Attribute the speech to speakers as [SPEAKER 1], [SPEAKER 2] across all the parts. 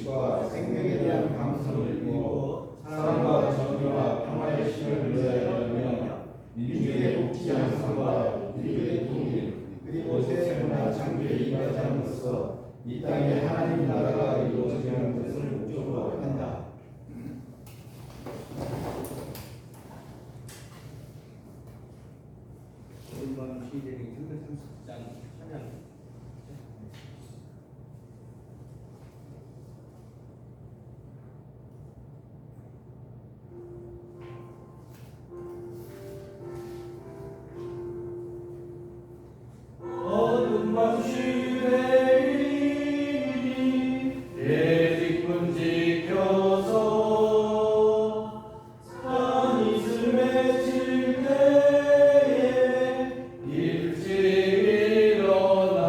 [SPEAKER 1] 의식과 생명에 대한 감성을 이루고 사랑과 정의와 평화의 실현을 위하여 민족의 복지 향상과 인류의 통일 그리고 새 문화 창조에 임하자로서 이 땅에 하나님 나라가 이루어지는 것을 목적으로 한다.
[SPEAKER 2] 오늘밤 시대의 330장 찬양.
[SPEAKER 3] 어둠 밤 시대이니 내 뒷문 지켜서 산 이슬 맺힐 때에 일찍 일어나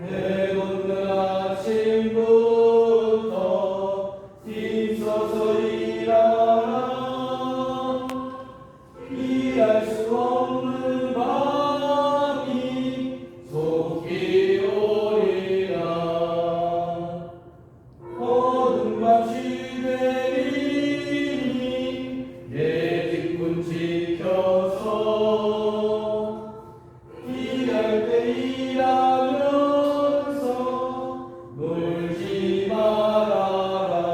[SPEAKER 3] 해 돋는 아침부터 힘써서 일하라 일할 수 없는 밤이 속히 오리라 어둠 밤 시대이니 내 뒷문 지켜서 일할 때 일하면서 놀지 말아라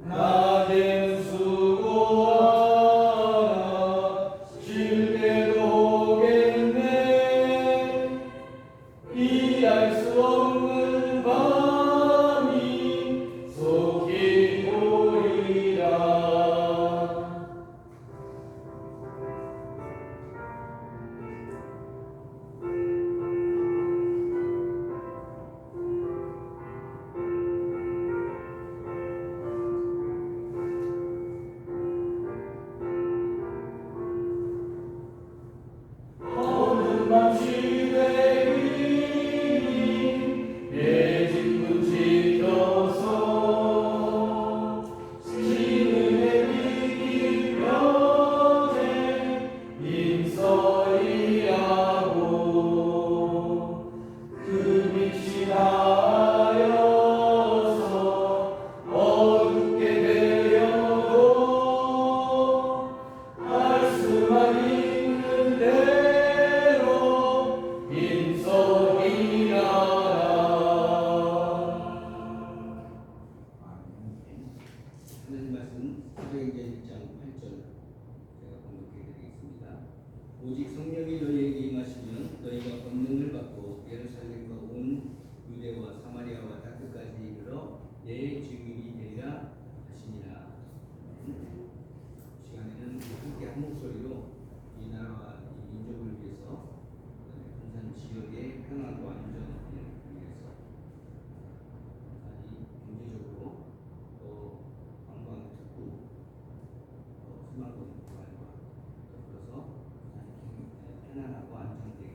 [SPEAKER 3] 낮엔 수고하라 쉴 때도 오겠네 이해할 수 없는 밤이 속히 오리라 어둠 밤 시대이니 내 뒷문 지켜서 지는 해 비길 벽에 힘써 일하고 그 빛이 닿아여서 어둡게 되어도 할 수만 있는 대로 힘써 일하라
[SPEAKER 2] 하나님 말씀 사도행전 1장 8절 제가 번역해 드리겠습니다. 오직 성령이 너희에게 임하시면 너희가 권능을 받고 예루살렘과 온 유대와 사마리아와 다 끝까지 이르러 내 증인이 되리라 하시니라. 시간에는 함께 한 목소리로 이 나라와 이 민족을 위해서 군산 지역의 평화와 안전을 위해서 경제적으로 또 관광 특구 수만금 개발과 더불어서 편안하고 안정되게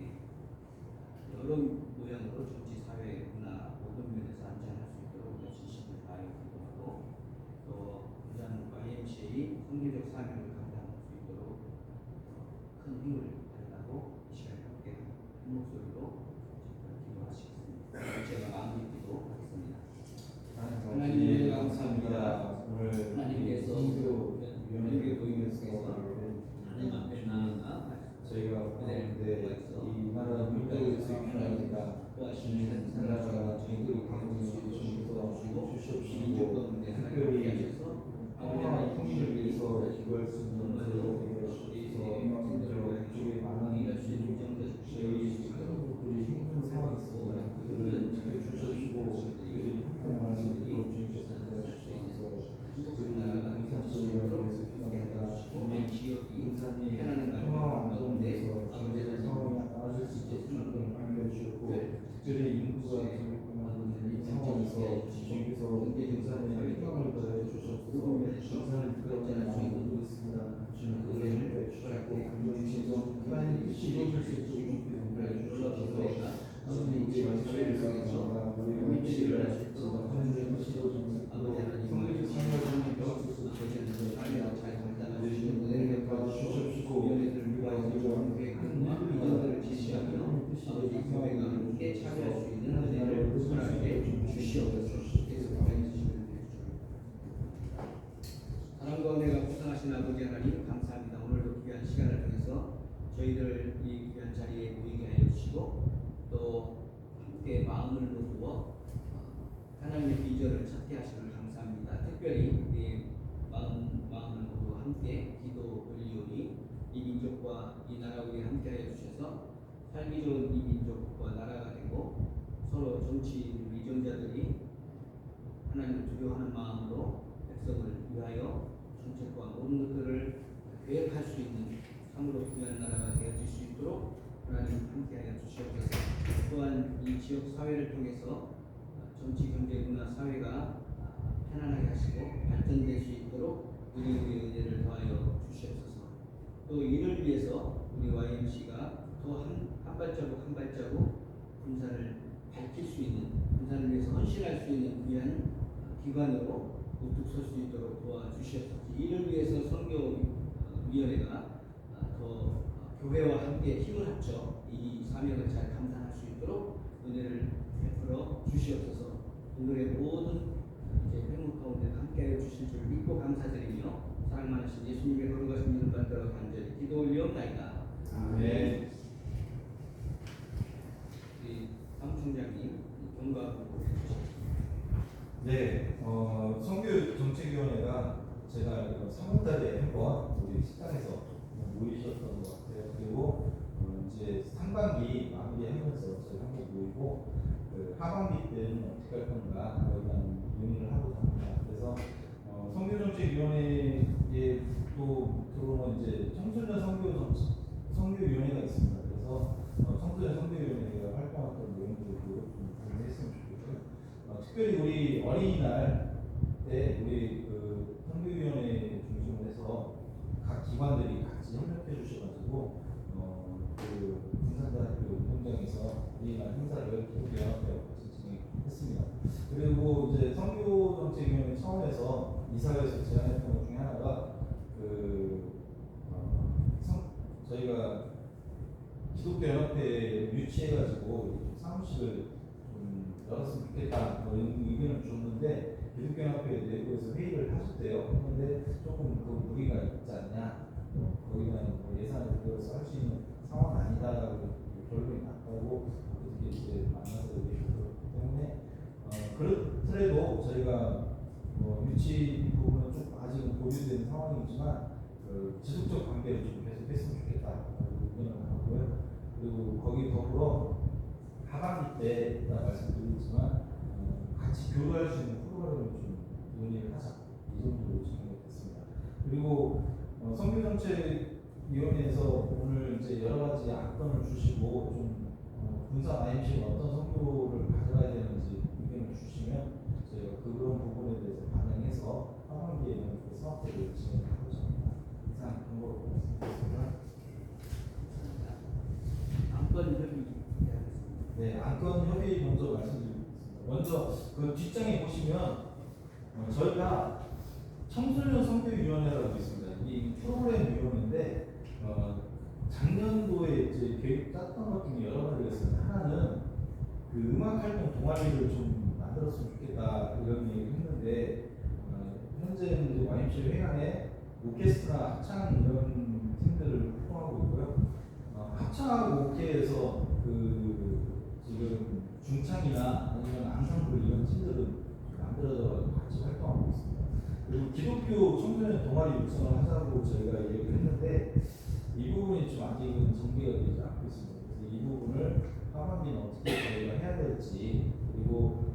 [SPEAKER 2] 여러 모양으로 정치, 사회, 문화 모든 면에서 안전할 수 있도록 우리가 진심을 다하여 기도하고 또 부산 YMCA 성교적 사명을 감당할 수 있도록 큰 힘을 달라고 이 시간에 함께 한 목소리로 기도하시겠습니다. 제가 마무리 기도하겠습니다. 하나님 감사합니다. 하나님께서 연합의 보이면서 하나님 앞에 나아가
[SPEAKER 1] 저희가 가운데 이 나라 민족을 지키니까 주님 나라가 저희들이 가운데 주셔서 주시옵시고 특별히 평화와 통일을 위해서 기도할 수 있는 저희가 되게 하시옵소서 이쪽에 많은 저희 가족들이 힘든 상황이 있습니다. 그들을 지켜주시고 그들이 평안한 일로 주님께서 도와주시옵소서 그들이 인산 지역을 위해서 기도합니다.
[SPEAKER 2] 지역이
[SPEAKER 1] 인산이
[SPEAKER 2] 편안한
[SPEAKER 1] 평화와
[SPEAKER 2] 가운데
[SPEAKER 1] 안정에서 아버지의 상황이 나아질 수 있도록 주님을 알려 주셨고 특별히 인구가 적용하는 이 상황에서 주님께서 인산에 평강을 더해 주셨고 인산을 이끌어가는 마음도 있습니다. 주님 그들을 힘내 주셨고 그들이 지금 하나님 뜻이 이루어질 수 있도록 주님께서 인도해 주셔서 하나님 우리의 지혜를 통해서 우리의 위치를 알 수 있도록 하나님의 뜻이 이루어지는 성령의 참여를 배울 수 있도록 은혜까지 주십시고 우리가 이런 큰 이전들을 지시하며
[SPEAKER 2] 아버지 교회가 함께 참여할 수 있는 은혜를 마음을 모두어 하나님의 비전을 찾게 하시길 감사합니다. 특별히 우리 마음을 모두 함께 기도 올리오니 이 민족과 이 나라를 위해 함께하여 주셔서 살기 좋은 이 민족과 나라가 되고 서로 정치 위정자들이 하나님을 두려워하는 마음으로 백성을 위하여 정책과 모든 것들을 계획할 수 있는 참으로 귀한 나라가 되어질 수 있도록 하나님 함께하여 주시옵소서. 또한 이 지역 사회를 통해서 정치, 경제, 문화, 사회가 편안하게 하시고 발전될 수 있도록 우리의 은혜를 더하여 주시옵소서. 또 이를 위해서 우리 YMC가 더 한 발자국 한 발자국 군사를 밝힐 수 있는, 군사를 위해서 헌신할 수 있는 귀한 기관으로 우뚝 설 수 있도록 도와주시옵소서. 이를 위해서 선교위원회가 더 교회와 함께 힘을 합쳐 이 사명을 잘 감당할 수 있도록 은혜를 베풀어 주시옵소서. 오늘의 모든 이제 회목 가운데 함께하여 주실 줄 믿고 감사드리며 사랑 많으신 예수님의 거룩하신 이름 받들어 간절히 기도 올리옵나이다.
[SPEAKER 3] 아멘.
[SPEAKER 2] 우리 사무총장님 경과하고 해주시겠습니다.
[SPEAKER 4] 네, 선교정책위원회가 제가 3월달에 한번 우리 식당에서 모이셨던 것 같아요. 그리고 이제 상반기 마무리하면서 저희 한번 모이고 하반기 때는 어떻게 할 건가 거에 대한 논의를 하고 합니다. 그래서 선교정책위원회에 또 들어오는 이제 청소년 선교위원회가 있습니다. 그래서 청소년 선교위원회가 활동했던 내용들도 좀 공유했으면 좋겠고요. 특별히 우리 어린이날 때 우리 선교위원회 중심으로 해서 각 기관들이 같이 협력해 주셔가지고 군산대학교 운동장에서 어린이날 행사를 연합회와 같이 진행했습니다. 그리고 이제 선교정책위원회 차원에서 이사회에서 제안했던 것 중에 하나가 저희가 기독교 연합회에 유치해가지고 사무실을 좀 열었으면 좋겠다 이런 의견을 주셨는데 기독교 연합회 내부에서 회의를 하셨대요. 했는데 조금 그 무리가 있지 않냐, 거기는 예산을 들여서 할 수 있는 상황은 아니다라고 결론이 났다고 어떻게 이제 만나서 얘기하셨기 때문에 그렇더라도 저희가 유치 부분은 좀 아직은 보류된 상황이지만 지속적 관계를 좀 계속했으면 좋겠다라고 의견을 하고요. 그리고 거기 더불어 하반기 때 이따 말씀드리지만 같이 교류할 수 있는 프로그램을 좀 논의를 하자, 이 정도로 진행이 됐습니다. 그리고 선교정책위원회에서 오늘 이제 여러 가지 안건을 주시고 좀 군산 IMC가 어떤 선교를 가져가야 되는지 의견을 주시면 저희가 그런 부분에 대해서 반영해서 하반기에는 그 사업들을 진행하고자 합니다. 이상 정보로 말씀드렸습니다.
[SPEAKER 2] 안건 협의
[SPEAKER 4] 네, 안건 협의 먼저 말씀드리겠습니다. 먼저 그 뒷장에 보시면 저희가 청소년 선교위원회라고 있습니다. 이 프로그램 위원회인데 작년도에 이제 계획 짰던 것 중에 여러 가지가 있습니다. 하나는 그 음악 활동 동아리를 좀 만들었으면 좋겠다 이런 얘기를 했는데 현재는 이제 YMC 회관에 오케스트라, 합창 이런 팀들을 활동하고 있고요. 합창하고 오케에서 지금 중창이나 아니면 앙상블 이런 팀들은 만들어져 같이 활동하고 있습니다. 그리고 기독교 청소년 동아리 육성을 하자고 저희가 얘기를 했는데 이 부분이 좀 아직은 전개가 되지 않고 있습니다. 그래서 이 부분을 하반기는 어떻게 저희가 해야 될지, 그리고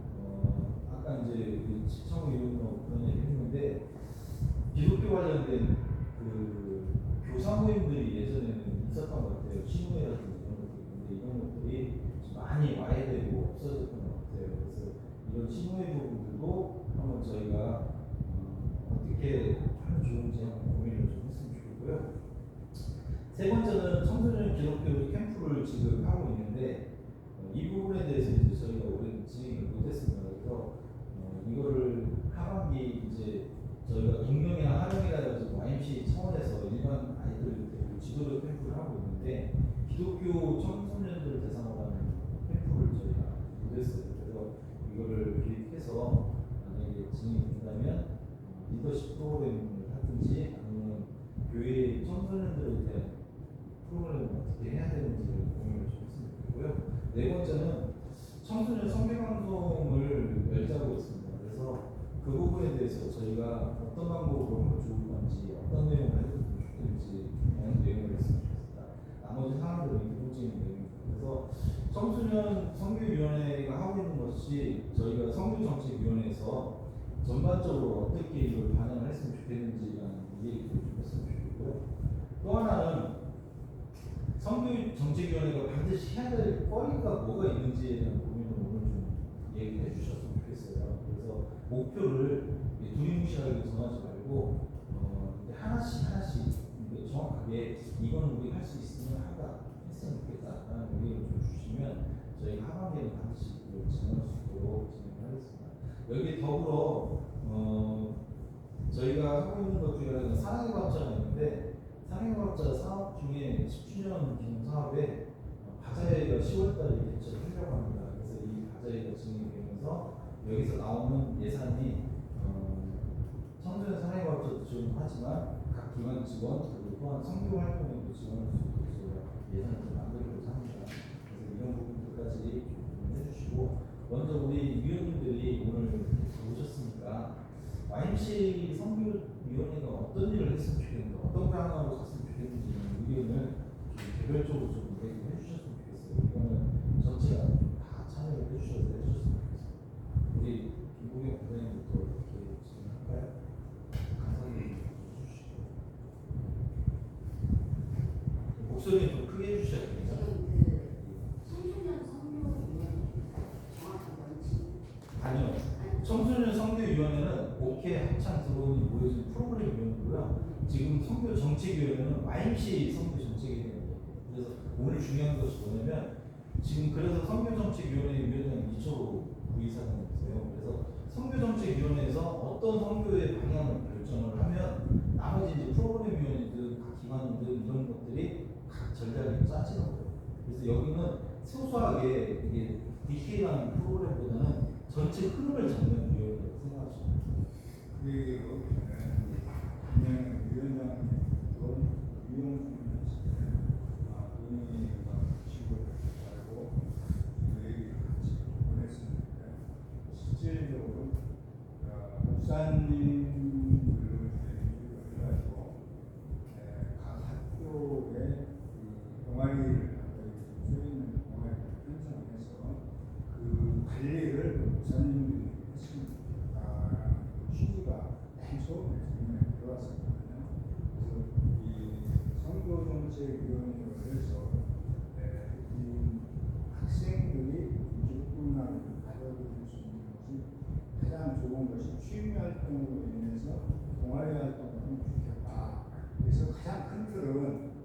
[SPEAKER 4] 아까 이제 시청위원으로 그런 얘기 했는데 기독교 관련된 교사 모임들이 예전에는 있었던 것 같아요. 신우회라든지 이런 것들이. 근데 이런 것들이 많이 와야 되고 없어졌던 것 같아요. 그래서 이런 신우회 부분들도 한번 저희가 어떻게 하면 좋은지 한번 고민을 좀 했으면 좋겠고요. 세 번째는 청소년 기독교 캠프를 지금 하고 있는데 이 부분에 대해서 이제 저희가 올해 진행을 못했습니다. 그래서 이거를 하반기 이제 저희가 동명이나 하령이라 해가지고 YMC 차원에서 일반 아이들 지도교 캠프를 하고 있는데 기독교 청소년들 대상으로 하는 캠프를 저희가 못했어요. 그래서 이거를 기획해서 만약에 진행이 된다면 리더십 프로그램을 하든지 아니면 교회 청소년들에 대한 프로그램을 어떻게 해야 되는지를 고민을 좀 했으면 좋겠고요. 네 번째는 청소년 성교 방송을 열자고 있습니다. 그래서 그 부분에 대해서 저희가 어떤 방법으로 하면 좋을 건지, 어떤 내용을 해주면 좋겠는지 그런 내용을 했으면 좋겠습니다. 나머지 사항들은 기본적인 내용입니다. 그래서 청소년 성교위원회가 하고 있는 것이 저희가 성교정책위원회에서 전반적으로 어떻게 이걸 반영을 했으면 좋겠는지라는 얘기를 좀 했으면 좋겠고요. 또 하나는 성교정책위원회가 반드시 해야 될 거리가 뭐가 있는지에 대한 고민을 오늘 좀 얘기해 주셨으면 좋겠어요. 그래서 목표를 두리뭉실하게 정하지 말고 하나씩 정확하게 이거는 우리 할 수 있으면 하다 했으면 좋겠다라는 의견을 좀 주시면 저희가 하반기에는 반드시 그걸 진행할 수 있도록 진행하겠습니다. 여기에 더불어 저희가 하고 있는 것 중에 사랑의 과학자가 있는데 사랑의 과학자 사업 중에 10주년 기념 사업에 바자회가 10월달에 개최를 하려고 합니다. 그래서 이 바자회가 진행되면서 여기서 나오는 예산이 청소년 사랑의 과학자도 지원하지만 각 기관 직원 그리고 또한 성교 활동에도 지원할 수 있도록 저희가 예산을 좀 만들려고 합니다. 그래서 이런 부분들까지 좀 해주시고 먼저 우리 위원님들이 오늘 오셨으니까 YMCA 성교위원회가 어떤 일을 했으면 좋겠는지 어떤 방향으로 갔으면 좋겠는지 의견을 좀 개별적으로 좀 얘기해 주셨으면 좋겠어요. 이거는 전체가 다 참여를 해주셔서 해주셨으면 좋겠어요. 우리 김국영 부장님부터 이렇게 진행할까요? 감사합니다. 해주시고 목소리 좀 크게 해주셔야 됩니다.
[SPEAKER 5] 청소년 성교위원회 정확한 원칙
[SPEAKER 4] 아니요. 청소년 성교위원회는 목회 합창 들어오는 모여진 프로그램 위원회고요. 지금 성교정책위원회는 YMCA 성교정책위원회입니다. 그래서 오늘 중요한 것이 뭐냐면 지금 그래서 성교정책위원회 위원장이 2초 부의사장이세요. 그래서 성교정책위원회에서 어떤 성교의 방향을 결정을 하면 나머지 이제 프로그램 위원회들, 각 기관들 이런 것들이 각 전략이 짜지더라고요. 그래서 여기는 소소하게 이게 디테일한 프로그램보다는 전체 흐름을 잡는 위원회라고 생각하시면 됩니다.
[SPEAKER 6] 그리고 그냥 위원장님도 위원회가 지고 알고 그 얘기를 같이 보냈었는데 실질적으로 목사님들을 해가지고 각 학교에 동아리를 쏘이는 동아리를 편성해서 그 관리를 목사님들이 했습니다. 취지가 맨 처음에 들어왔었거든요. 그래서 이 선교정책위원회에서 이 학생들이 기쁨을 받아들일 수 있는 것이 가장 좋은 것이 취미 활동으로 인해서 동아리 활동을 하면 좋겠다. 그래서 가장 큰 틀은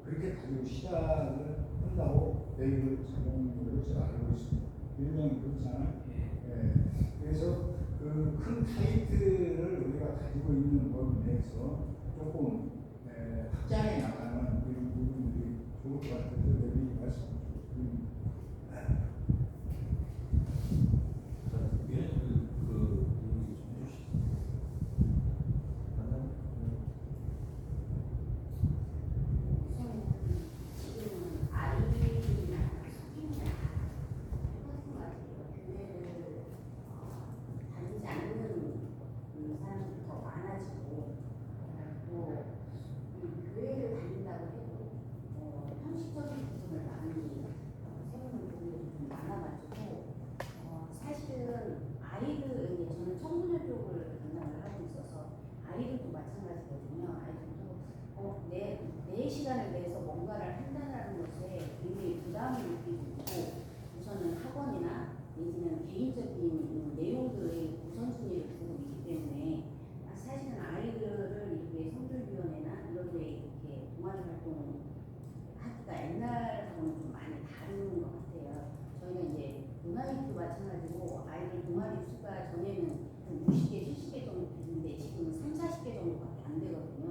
[SPEAKER 6] 그렇게 가지고 시작을 한다고 내일을 작용으로 제가 알고 있습니다. 일명 그렇잖아요. 그래서 그 큰 타이틀을 우리가 가지고 있는 것 내에서 조금 확장해 나가는 그런 부분들이 좋을 것 같아서 여기 말씀드립니다.
[SPEAKER 4] 위원님 그 얘기 좀 해주시죠.
[SPEAKER 5] 우선은 지금은 아이들이나 성인이나 똑같은 것 같아요. 교회를 다니지 않는 사람들이 더 많아지고 또 교회를 다닌다고 해도 형식적인 부분을 많이 세우는 부분들이 좀 많아가지고 사실은 아이들 저는 청소년 쪽을 담당을 하고 있어서 아이들도 마찬가지거든요. 아이들도 내 시간을 내서 뭔가를 한다는 것에 굉장히 부담을 느끼고 있고 우선은 학원이나 내지는 개인적인 내용들의 우선순위를 두고 있기 때문에 사실은 아이들을 이렇게 성교위원회나 이런 데 이렇게 동아리 활동 하기가 옛날하고는 좀 많이 다른 것 같아요. 저희가 이제 문화유도 마찬가지고 아이들 동아리 수가 전에는 한 60개, 70개 정도 됐는데 지금은 3, 40개 정도밖에 안 되거든요.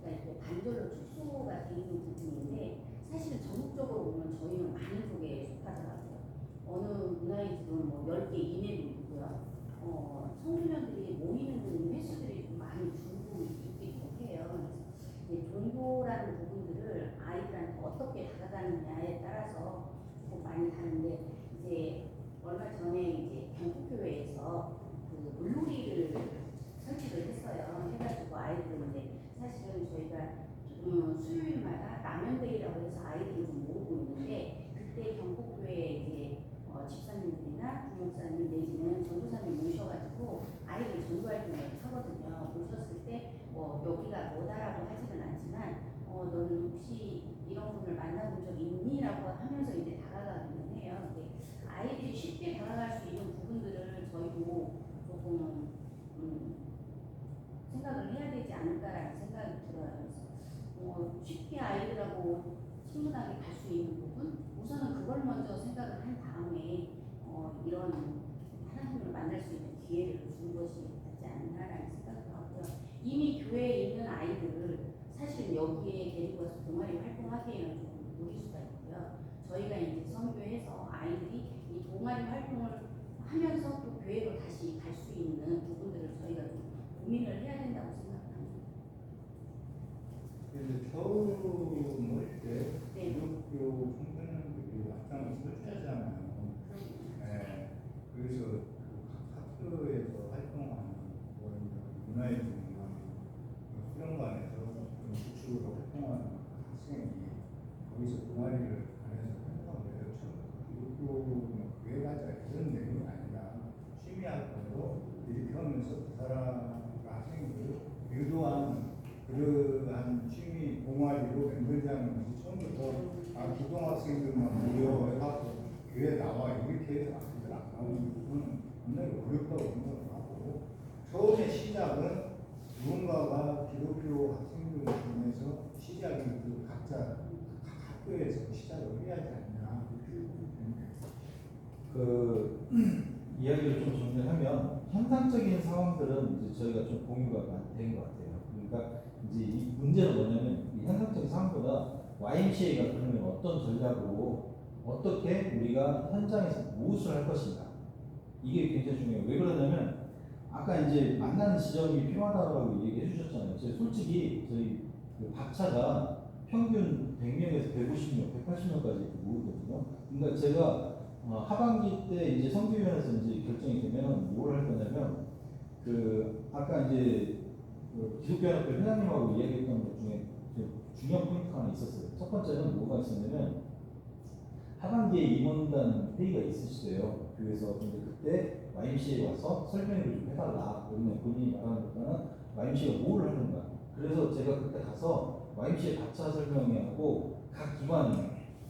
[SPEAKER 5] 그러니까 이렇게 반절로 축소가 되어 있는 부분인데 사실은 전국적으로 보면 저희는 많은 쪽에 속하더라고요. 어느 문화유들은 뭐 10개 이내도 있고요. 청소년들이 모이는 그 횟수들이 좀 많이 줄고 있기도 해요. 그래서 종교라는 부분들을 아이들한테 어떻게 다가가느냐에 따라서 조금 많이 다른데 이제 얼마 전에 사실은 저희가 수요일마다 라면데이라고 해서 아이들을 좀 모으고 있는데 그때 경복교회 이제 집사님들이나 부목사님 내지는 전도사님 모셔가지고 아이들 전도 활동을 하거든요. 오셨을 때 여기가 뭐다라고 하지는 않지만 너는 혹시 이런 분을 만나본 적 있니? 라고 하면서 이제 다가가기는 해요. 근데 아이들이 쉽게 다가갈 수 있는 부분들을 저희도 조금 생각을 해야 되지 않을까라는 생각이 들어요. 그래서 쉽게 아이들하고 친근하게 갈 수 있는 부분, 우선은 그걸 먼저 생각을 한 다음에 이런 하나님을 만날 수 있는 기회를 준 것이 낫지 않나라는 생각도 하고요. 이미 교회에 있는 아이들을 사실 여기에 데리고 와서 동아리 활동하기에는 좀 무리수가 있고요. 저희가 이제 선교해서 아이들이 이 동아리 활동을 하면서 또 교회로 다시 갈 수 있는 부분들을 저희가 좀 고민을 해야 된다고 생각합니다.
[SPEAKER 6] 그래서 처음 올 때
[SPEAKER 5] 네.
[SPEAKER 6] 기독교 청소년들이 앞장을 설치하잖아요. 네. 그래서 각 학교에서 활동하는 문화의 동반 수련관에서 좀 주축으로 활동하는 학생이 거기서 동아리를 안에서 활동을 해요. 기독교 교회 가자 이런 내용이 아니라 취미 활동으로 이렇게 하면서 그 사람 학생들을 유도하는 그러한 취미 동아리로 만들자는 것이 처음부터 고등학생들만 모여해갖고 교회 나와 이렇게 해서 아이들 안 나오는 부분은 굉장히 어렵다고 생각을 하고 처음에 시작은 누군가가 기독교 학생들을 통해서 시작이 각자 각 학교에서 시작을 해야 되지 않냐.
[SPEAKER 4] 이야기를 좀 정리하면 현상적인 상황들은 이제 저희가 좀 공유가 된 것 같아요. 그러니까 이제 이 문제는 뭐냐면 이 현상적인 상황보다 YMCA가 그러면 어떤 전략으로 어떻게 우리가 현장에서 무엇을 할 것인가 이게 굉장히 중요해요. 왜 그러냐면 아까 이제 만나는 지점이 필요하다고 얘기해 주셨잖아요. 솔직히 저희 그 박차가 평균 100명에서 150명, 180명까지 모으거든요. 그러니까 제가 하반기 때 이제 선교위원회에서 이제 결정이 되면 뭘 할 거냐면 아까 이제 기독교연합회 회장님하고 이야기했던 것 중에 중요한 포인트가 하나 있었어요. 첫 번째는 뭐가 있었냐면 하반기에 임원단 회의가 있으시대요. 교회에서. 근데 그때 YMCA에 와서 설명을 좀 해달라. 그러면 본인이 말하는 것보다는 YMCA가 뭘 하는가. 그래서 제가 그때 가서 YMCA 가차 설명회하고 각 기관이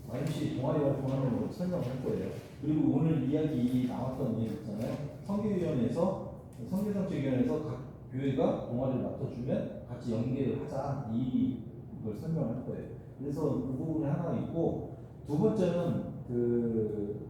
[SPEAKER 4] YMCA 동아리 활동하는 걸 설명을 할 거예요. 그리고 오늘 이야기 나왔던 얘기 있잖아요. 선교정책위원회에서 각 교회가 동아리를 맡아주면 같이 연계를 하자. 이걸 설명할 거예요. 그래서 그 부분이 하나 있고 두 번째는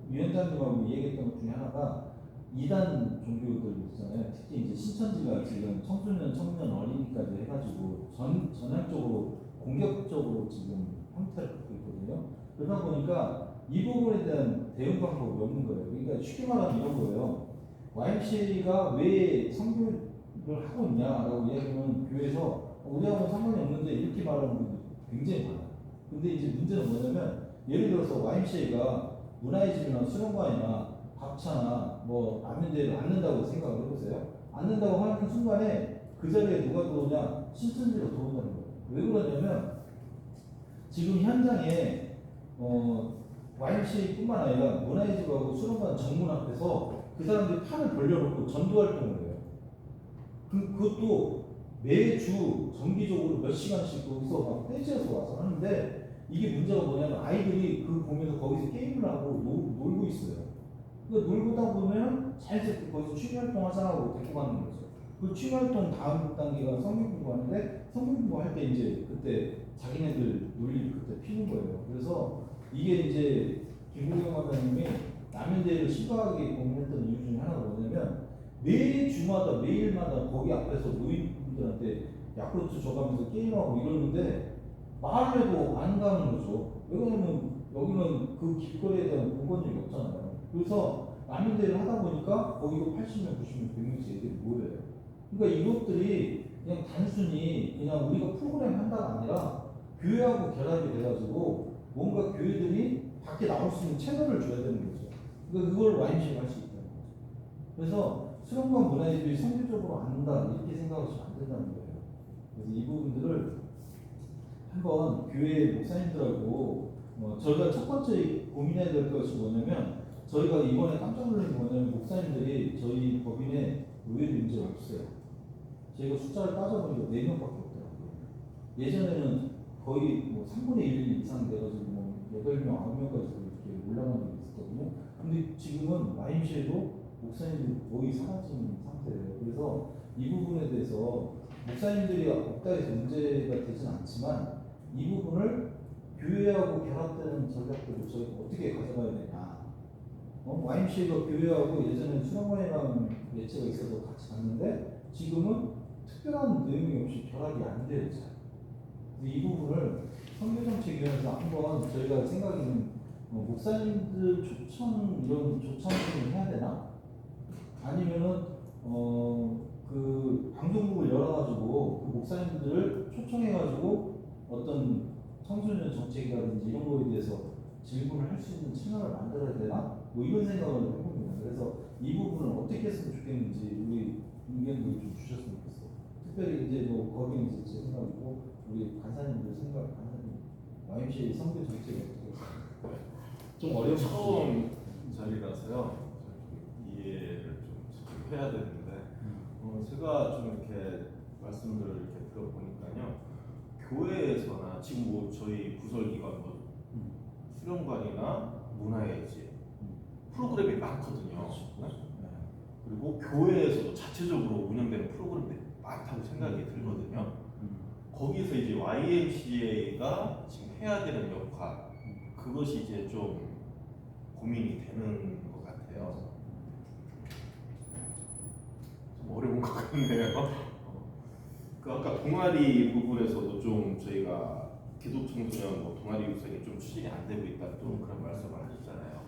[SPEAKER 4] 위원장님하고 얘기했던 것 중에 하나가 이단 종교들 있잖아요. 특히 이제 신천지가 지금 청소년, 청년, 어린이까지 해가지고 전향적으로 공격적으로 지금 형태를 갖고 있거든요. 그러다 보니까 이 부분에 대한 대응 방법이 없는 거예요. 그러니까 쉽게 말하면 이런 거예요. YMCA가 왜 선교를 하고 있냐라고 이야기하면 교회에서 우리하고는 상관이 없는데 이렇게 말하는 분들이 굉장히 많아요. 근데 이제 문제는 뭐냐면 예를 들어서 YMCA가 문화의 집이나 수련관이나 밥차나 라면대회를 앉는다고 생각을 해보세요. 앉는다고 하는 순간에 그 자리에 누가 들어오냐? 신천지가 들어온다는 거예요. 왜 그러냐면 지금 현장에 YMCA뿐만 아니라 문화의 집하고 수련관 정문 앞에서 그 사람들이 판을 벌려놓고 전도 활동을 해요. 그것도 매주 정기적으로 몇 시간씩 거기서 막 떼지어서 와서 하는데 이게 문제가 뭐냐면 아이들이 그걸 보면서 거기서 게임을 하고 놀고 있어요. 그러니까 놀다 보면 자연스럽게 거기서 취미활동 하자고 데리고 가는 거죠. 그 취미활동 다음 단계가 성경공부 하는데 성경공부 할 때 이제 그때 자기네들 논리를 그때 피는 거예요. 그래서 이게 이제 김국영 원장님이 라면대회를 심각하게 고민했던 이유 중에 하나가 뭐냐면 매주마다 매일마다 거기 앞에서 노인분들한테 야쿠르트 줘가면서 게임하고 이러는데 말을 해도 안 가는 거죠. 왜냐면 여기는 그 길거리에 대한 공권력이 없잖아요. 그래서 라면대회를 하다 보니까 거기도 80명, 90명, 100명씩 애들이 모여요. 그러니까 이것들이 그냥 단순히 그냥 우리가 프로그램 한다가 아니라 교회하고 결합이 돼가지고 뭔가 교회들이 밖에 나올 수 있는 채널을 줘야 되는 거죠. 그러니까 그걸 YMCA가 할 수 있다는 거죠. 그래서 수련관 문화애들이 선교적으로 안다 이렇게 생각하시면 안 된다는 거예요. 그래서 이 부분들을 한번 교회 목사님들하고 저희가 첫 번째 고민해야 될 것이 뭐냐면 저희가 이번에 깜짝 놀란 게 뭐냐면 목사님들이 저희 법인에 의외로 문제가 없어요. 저희가 숫자를 따져보니까 4명밖에 없더라고요. 예전에는 거의 뭐 3분의 1 이상 돼가지고 뭐 8명, 9명까지 이렇게 올라간 적이 있었거든요. 근데 지금은 YMCA도 목사님들이 거의 사라진 상태예요. 그래서 이 부분에 대해서 목사님들이 없다 해서 문제가 되진 않지만 이 부분을 교회하고 결합되는 전략들을 저희가 어떻게 가져가야 되냐. YMCA가 교회하고 예전에 수령관이라는 매체가 있어서 같이 갔는데 지금은 특별한 내용이 없이 결합이 안 돼요. 이 부분을 선교정책위원회에서 한번 저희가 생각에는 목사님들 초청 이런 초청을 해야 되나? 아니면은 그 방송국을 열어가지고 그 목사님들을 초청해가지고 어떤 청소년 정책이라든지 이런 거에 대해서 질문을 할 수 있는 채널을 만들어야 되나? 뭐 이런 생각을 해봅니다. 그래서 이 부분을 어떻게 했으면 좋겠는지 우리 의견도 좀 주셨으면 좋겠어요. 특별히 이제 뭐 거기는 이제 제 생각이고 우리 간사님들 생각, 간사님 YMCA 선교 정책이 어떻게 좀 어려운
[SPEAKER 7] 처음 자리라서요. 이해를 좀 해야 되는데 제가 좀 이렇게 말씀들을 이렇게 들어보니까요. 교회에서나 지금 뭐 저희 부설기관 뭐 수련관이나 문화예지 프로그램이 많거든요. 네? 그리고 교회에서도 자체적으로 운영되는 프로그램들이 많다고 생각이 들거든요. 거기서 이제 YMCA가 지금 해야 되는 역할 그것이 이제 좀 고민이 되는 것 같아요. 좀 어려운 것 같네요. 그 아까 동아리 부분에서도 좀 저희가 기독 청소년 뭐 동아리 육성이 좀 추진이 안 되고 있다 또 그런 말씀을 하셨잖아요.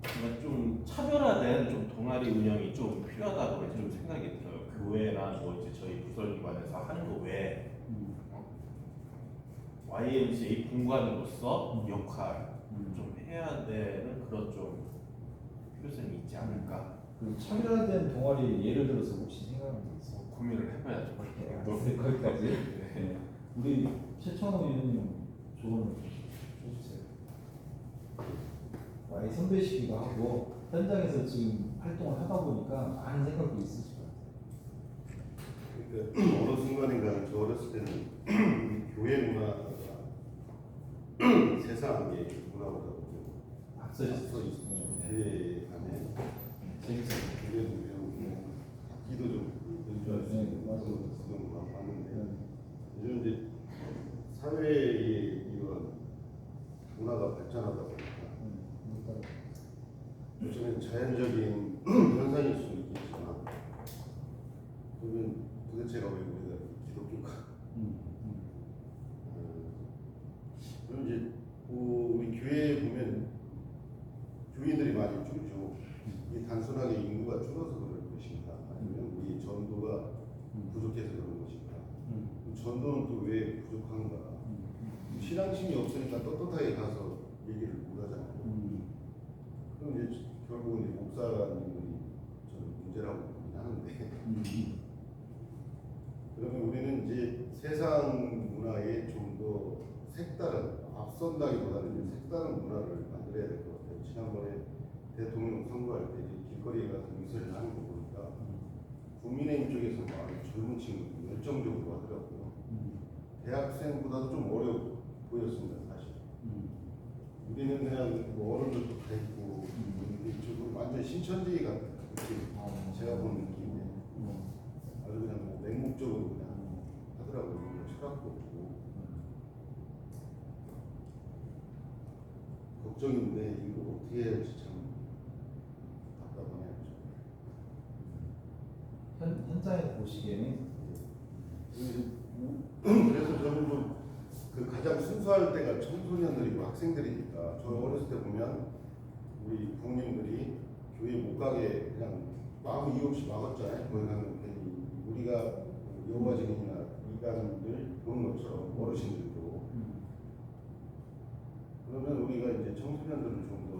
[SPEAKER 7] 그러니까 좀 차별화된 좀 동아리 운영이 좀 필요하다고 좀 생각이 들어요. 교회나 뭐 이제 저희 부설기관에서 하는 거 외에 YMCA 공간으로서 역할 좀 해야 되는 그런 좀 필요성이 있지 않을까.
[SPEAKER 4] 그 차별화된 동아리 예를 들어서 혹시 생각나는 게 있어요?
[SPEAKER 7] 고민을 해봐야죠.
[SPEAKER 4] 거기까지. 네. 우리 최천호 의원님 조언을 해주세요. Y 선배시기도 하고 현장에서 지금 활동을 하다 보니까 많은 생각도 있으실 것 같아요.
[SPEAKER 8] 그러니까 어느 순간인가 저 어렸을 때는 우리 교회 문화가 세상의 문화보다 좀
[SPEAKER 4] 앞서 있었어요.
[SPEAKER 8] 교회 안에
[SPEAKER 4] 재밌어요.
[SPEAKER 8] 교회도 배우고 악기도 좀 연주할 수 있는 그런 거 봤는데 요즘 이제 사회의 이런 문화가 발전하다 보니까 요즘엔 자연적인 현상일 수는 있겠지만 그러면 도대체가 왜 우리가 기독교가 그럼 이제 우리 교회에 보면 교인들이 많이 줄죠. 이게 단순하게 인구가 줄어서 그럴 것인가 아니면 우리 전도가 부족해서 그런 것인가 전도는 또 왜 부족한가 신앙심이 없으니까 떳떳하게 가서 얘기를 못 하잖아요. 그럼 이제 결국은 이제 목사님들이 저는 문제라고 보긴 하는데 그러면 우리는 이제 세상 문화에 좀 더 색다른 앞선다기보다는 이제 색다른 문화를 만들어야 될 것 같아요. 지난번에 대통령 선거할 때 길거리에 가서 유세를 하는 거 보니까 국민의힘 쪽에서 막 젊은 친구들 열정적으로 하더라고요. 대학생보다도 좀 어려 보였습니다, 사실. 우리는 그냥 뭐 어른들도 다 있고 이쪽은 완전 신천지 같은 느낌, 제가 본 느낌인데 아주 그냥 뭐 맹목적으로 그냥 하더라고요. 철학도 없고 걱정인데 이거 어떻게 해야 할지 참 답답하네요.
[SPEAKER 4] 현장에서 보시기에는
[SPEAKER 8] 그래서 저는 좀 그 가장 순수할 때가 청소년들이고 학생들이니까 저 어렸을 때 보면 우리 부모님들이 교회 못 가게 그냥 아무 이유 없이 막았잖아요. 거기 가면 괜히 우리가 여호와 증인이나 이단들 보는 것처럼 어르신들도 그러면 우리가 이제 청소년들을 좀 더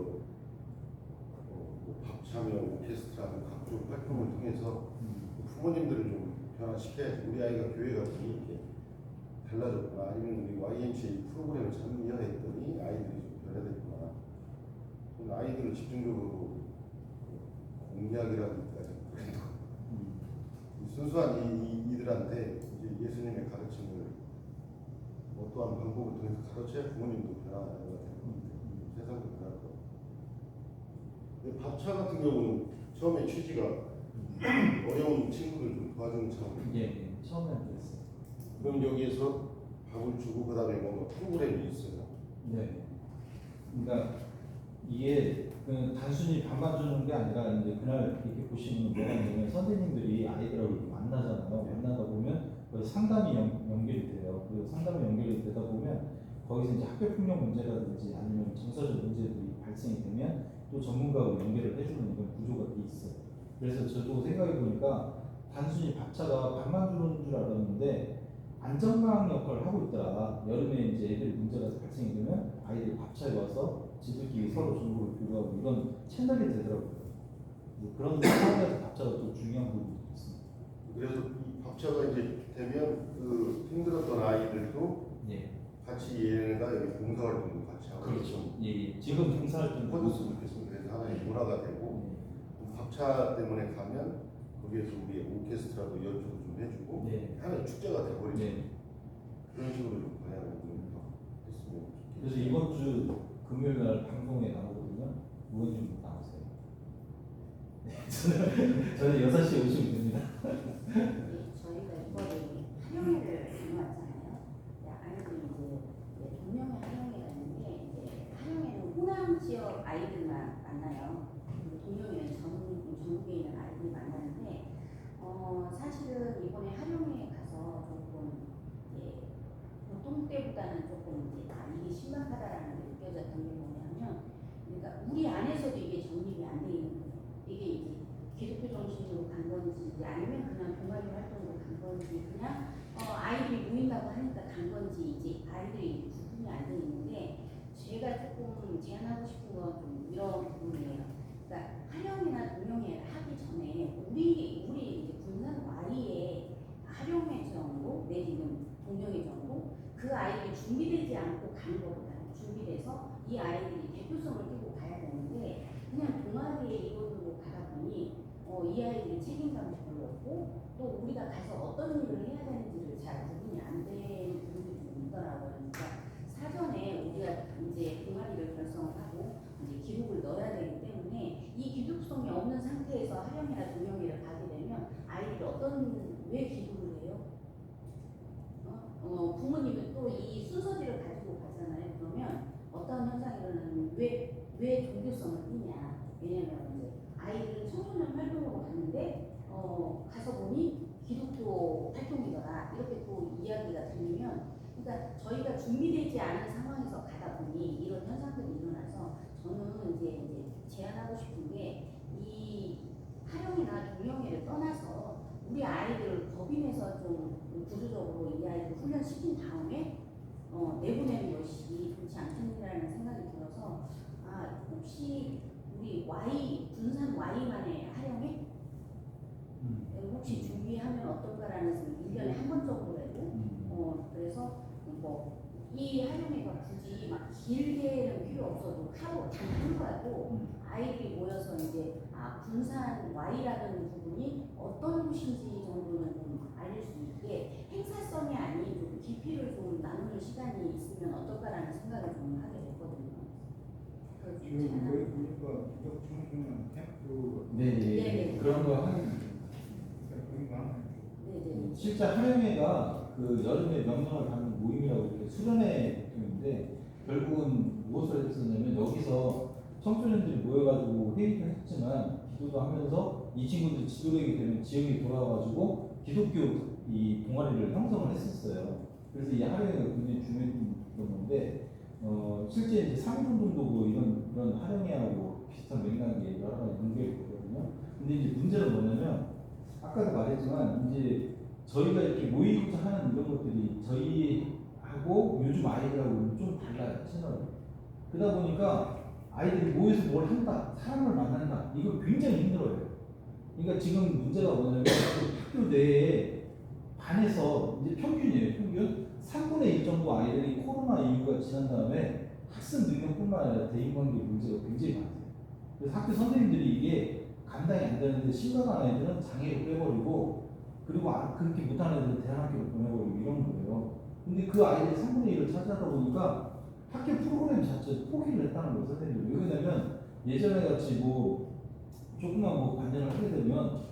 [SPEAKER 8] 밥 참여, 오케스트라 각종 활동을 통해서 부모님들을 좀 변화시켜야지. 우리 아이가 교회가 이렇게 달라졌구나. 아니면 우리 YMCA 프로그램에 참여했더니 아이들이 좀 변화됐구나. 저는 아이들을 집중적으로 공략이라기까지 그래도 순수한 이들한테 이제 예수님의 가르침을 어떠한 방법을 통해서 가르쳐야 부모님도 변화가 되고 세상도 변할 것 같아요. 근데 밥차 같은 경우는 처음에 취지가 어려운 친구들 좀 도와주는 차원.
[SPEAKER 4] 예, 처음에는 그랬어요.
[SPEAKER 8] 그럼 여기에서 밥을 주고 그 다음에 뭔가 프로그램이 있어요.
[SPEAKER 4] 네. 그러니까 이게 그 단순히 밥만 주는 게 아니라 이제 그날 이렇게 보시면 뭐가 있냐면 선생님들이 아이들하고 이렇게 만나잖아요. 만나다 보면 거의 상담이 연결이 돼요. 그 상담이 연결이 되다 보면 거기서 이제 학교 폭력 문제라든지 아니면 정서적 문제들이 발생이 되면 또 전문가하고 연결을 해주는 이런 구조가 돼 있어요. 그래서 저도 생각해 보니까 단순히 밥차가 밥만 주는 줄 알았는데 안전망 역할을 하고 있더라. 여름에 이제 애들 문제가 발생이 되면 아이들이 밥차에 와서 지들끼리 서로 정보를 교류하고 이런 채널이 되더라고요. 그런 상황에서 밥차가 또 중요한 부분이 있습니다.
[SPEAKER 8] 그래서 이 밥차가 이제 되면 그 힘들었던 아이들도
[SPEAKER 4] 예.
[SPEAKER 8] 같이 얘네가 여기 봉사활동도 같이 하고
[SPEAKER 4] 그렇죠. 예. 지금 봉사활동
[SPEAKER 8] 퍼졌으면 좋겠습니다. 그래서 하나의 문화가 되고 밥차 때문에 가면 거기에서 우리 오케스트라도 연주도 좀 해주고
[SPEAKER 4] 네.
[SPEAKER 8] 하나의 축제가 돼버리죠.
[SPEAKER 4] 네.
[SPEAKER 8] 그런 식으로 좀 방향을 좀 했으면
[SPEAKER 4] 그래서
[SPEAKER 8] 좋겠습니다.
[SPEAKER 4] 이번 주 금요일 날 방송에 나오거든요. 의원님 나오세요. 저는 6시에 오시면 됩니다.
[SPEAKER 5] 저희가 이번에 활용회를 다녀왔잖아요. 아이들이 이제 동명회 활용회가 있는데 이제 활용회는 호남 지역 아이들만 만나요. 그리고 동명회는 전국에 있는 아이들이 만나는데 사실은 이번에 활용회에 가서 조금 이제 보통 때보다는 조금 이제 이게 심각하다라는 게 느껴졌던 게 뭐냐면, 그러니까 우리 안에서도 이게 정립이 안 돼 있는 거예요. 이게 이제 기독교 정신으로 간 건지 아니면 그냥 동아리 활동으로 간 건지 그냥 아이들이 모인다고 하니까 간 건지 이제 아이들이 구분이 안 돼 있는데, 제가 조금 제안하고 싶은 건 좀 이런 부분이에요. 그러니까 활용이나 동명회를 하기 전에 우리 이제 군산 Y의 활용회 정도 내지는 동명회 정도 그 아이들이 준비되지 않고 가는 것보다는 준비돼서 이 아이들이 대표성을 띄고 가야 되는데, 그냥 동아리에 이걸로 가다 보니 이 아이들이 책임감이 별로 없고 또 우리가 가서 어떤 일을 해야 되는지를 잘 구분이 안 되는 부분이 좀 있더라고요. 그러니까 사전에 우리가 이제 동아리를 결성하고 이제 기록을 넣어야 되기 때문에 이 기록성이 없는 상태에서 활용이나 동명회를 가게 되면 아이들이 왜 기록을 해요? 부모님은 또 이 순서지를 가지고 가잖아요. 그러면 어떤 현상이 일어나면 왜 종교성을 띠냐? 왜냐면 이제 아이들은 청소년 활동으로 갔는데 가서 보니 기독교 활동이더라. 이렇게 또 이야기가 들리면, 그러니까 저희가 준비되지 않은 상황에서 가다 보니 이런 현상들이 일어나서 저는 이제 제안하고 싶은 게 이 활용이나 동명회를 떠나서 우리 아이들을 법인에서 좀 구조적으로 이 아이들을 훈련시킨 다음에 내보내는 것이 좋지 않겠느냐는 생각이 들어서 혹시 우리 군산 Y만의 활용회 혹시 준비하면 어떨까라는 생각, 1년에 한 번 정도라도 그래서 이 활용회가 굳이 막 길게는 필요 없어도 하루 단 하루라도 아이들이 모여서 이제 군산 Y라는 부분이 어떤 곳인지 정도는 좀 알릴 수 있게 행사성이 아닌 좀 깊이를 좀 나누는 시간이 있으면 어떨까라는 생각을 좀 하게 됐거든요.
[SPEAKER 6] 지금 이거 보니까 기독 청소년 캠프
[SPEAKER 4] 네. 그런 거 하는.
[SPEAKER 6] 그런 거 하면
[SPEAKER 4] 실제 활용회가 그 여름에 명령을 받는 모임이라고 이렇게 수련회 느낌인데, 결국은 무엇을 했었냐면 여기서 청소년들이 모여가지고 회의도 했지만 기도도 하면서 이 친구들이 지도되게 되면 지역에 돌아와가지고 기독교 이 동아리를 형성을 했었어요. 그래서 이 활용회가 굉장히 중요했던 건데, 실제 이제 상위운동도 뭐 이런 활용회하고 비슷한 맥락이 여러 가지 연결이 되거든요. 근데 이제 문제는 뭐냐면, 아까도 말했지만 이제 저희가 이렇게 모이고자 하는 이런 것들이 저희하고 요즘 아이들하고는 좀 달라요, 채널이. 그러다 보니까 아이들이 모여서 뭘 한다, 사람을 만난다, 이거 굉장히 힘들어요. 그러니까 지금 문제가 뭐냐면 학교 내에 반에서 이제 평균이에요. 평균 3분의 1 정도 아이들이 코로나 이후가 지난 다음에 학습 능력뿐만 아니라 대인관계 문제가 굉장히 많아요. 그래서 학교 선생님들이 이게 감당이 안 되는데 심각한 아이들은 장애로 빼버리고 그리고 그렇게 못하는 애들은 대학교로 보내버리고 이런 거예요. 근데 그 아이들이 3분의 1을 차지하다 보니까 학교 프로그램 자체 포기를 했다는 거예요, 선생님들. 왜 그러냐면 예전에 같이 뭐 조금만 뭐 반전을 하게 되면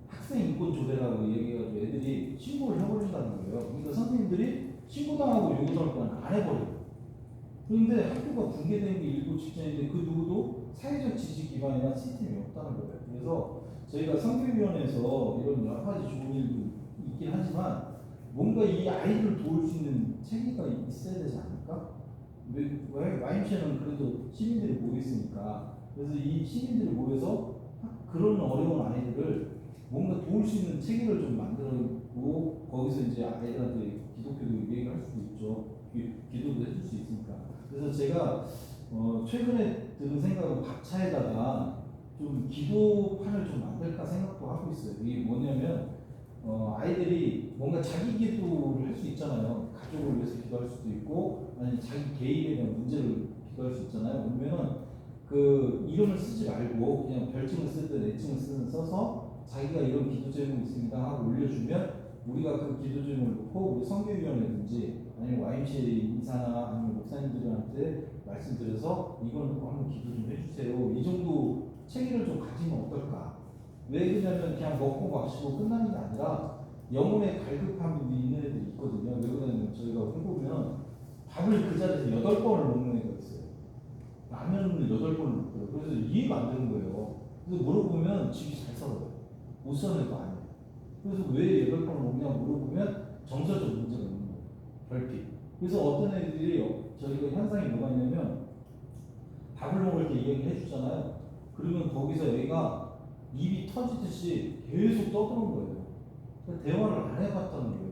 [SPEAKER 4] 학생 인권 조례라고 얘기해가지고 애들이 신고를 해버린다는 거예요. 그러니까 선생님들이 신고당하고 요구할 건 안 해버려요. 그런데 학교가 붕괴된 게 일부 직전인데 그 누구도 사회적 지지 기반이나 시스템이 없다는 거예요. 그래서 저희가 성교위원회에서 이런 여러 가지 좋은 일도 있긴 하지만 뭔가 이 아이들을 도울 수 있는 체계가 있어야 되지 않을까? 왜 YMCA는 그래도 시민들이 모여있으니까 그래서 이 시민들이 모여서 그런 어려운 아이들을 뭔가 도울 수 있는 체계를 좀 만들고 거기서 이제 아이들한테 기독교도 얘기할 수도 있죠. 기도도 해줄 수 있으니까. 그래서 제가 최근에 드는 생각은 밥차에다가 좀 기도판을 좀 만들까 생각도 하고 있어요. 이게 뭐냐면 아이들이 뭔가 자기 기도를 할 수 있잖아요. 가족을 위해서 기도할 수도 있고 아니면 자기 개인에 대한 문제를 기도할 수 있잖아요. 그러면은 그 이름을 쓰지 말고 그냥 별칭을 쓰든 애칭을 써서 자기가 이런 기도 제목이 있습니다 하고 올려주면 우리가 그 기도 제목을 놓고 우리 선교위원회든지 아니면 YMCA 이사나 아니면 목사님들한테 말씀드려서 이거는 꼭 한번 기도 좀 해주세요. 이 정도 체계를 좀 가지면 어떨까? 왜 그러냐면 그냥 먹고 마시고 끝나는 게 아니라 영혼의 갈급함이 있는 애들이 있거든요. 왜 그러냐면 저희가 해보면 밥을 그 자리에서 8번을 먹는 애가 있어요. 라면을 8번을 먹고요. 그래서 이해가 안 되는 거예요. 그래서 물어보면 집이 잘 살아요. 못 사는 애도 아니에요. 그래서 왜 8번을 먹냐 물어보면 정서적 문제가 있는 거예요. 결핍. 그래서 어떤 애들이 저희가 현상이 뭐가 있냐면 밥을 먹을 때 이야기를 해주잖아요. 그러면 거기서 애가 입이 터지듯이 계속 떠드는 거예요. 그러니까 대화를 안 해봤다는 거예요.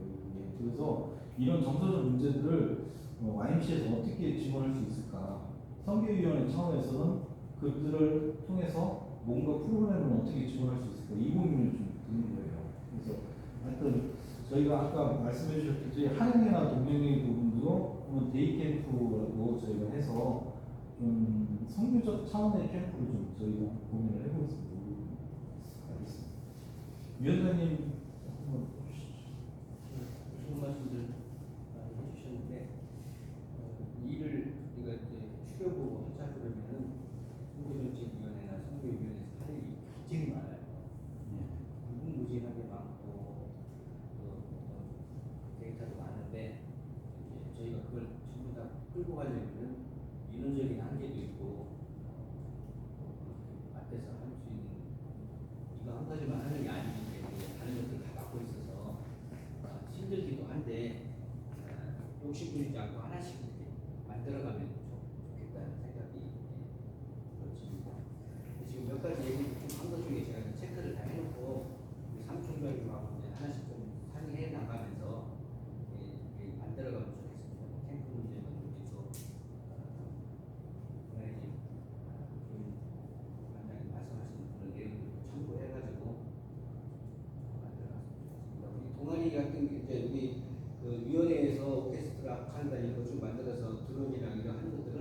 [SPEAKER 4] 그래서 이런 정서적 문제들을 YMCA에서 어떻게 지원할 수 있을까? 선교위원회 차원에서는 그들을 통해서 뭔가 프로그램을 어떻게 지원할 수 있을까? 이 고민을 좀 드는 거예요. 그래서 하여튼 저희가 아까 말씀해 주셨듯이 한영이나 동영의 부분도 데이 캠프라고 저희가 해서 좀 선교적 차원의 캠프를 좀 저희가 고민을 해보겠습니다. 알겠습니다. 위원장님 한번
[SPEAKER 2] 좋은 말씀들 많이 해주셨는데 일을 우리가 이제 추려보고 하자 그러면은 선교정책위원회나 선교위원회에서 할 일이 굉장히 많아요. 무궁무진하게 많고 데이터도 많은데 이제 저희가 그걸 전부 다 끌고 가려면은 인원적인 한계도 있고 앞에서 할 수 있는 이거 한 가지만 하는 게 아니기 때문에 다른 것들 다 맡고 있어서 힘들기도 한데 욕심 부리지 않고 하나씩 이렇게 만들어가면 좋겠다는 생각이 들었습니다. 지금 몇 가지 얘기 한 것 중에 제가 체크를 다 해놓고 우리 삼총장님하고 하나씩 좀 상의해 나가면서 만들어가면 좋겠습니다. 캠프 문제는 우리도 본회의님 원장님 말씀하신 그런 내용들 참고해가지고 만들어갔으면 좋겠습니다. 우리 동아리 같은 게 이제 우리 그 위원회에서 오케스트라 한다 이런 거 좀 만들어서 드론이랑 이런 하는 것들은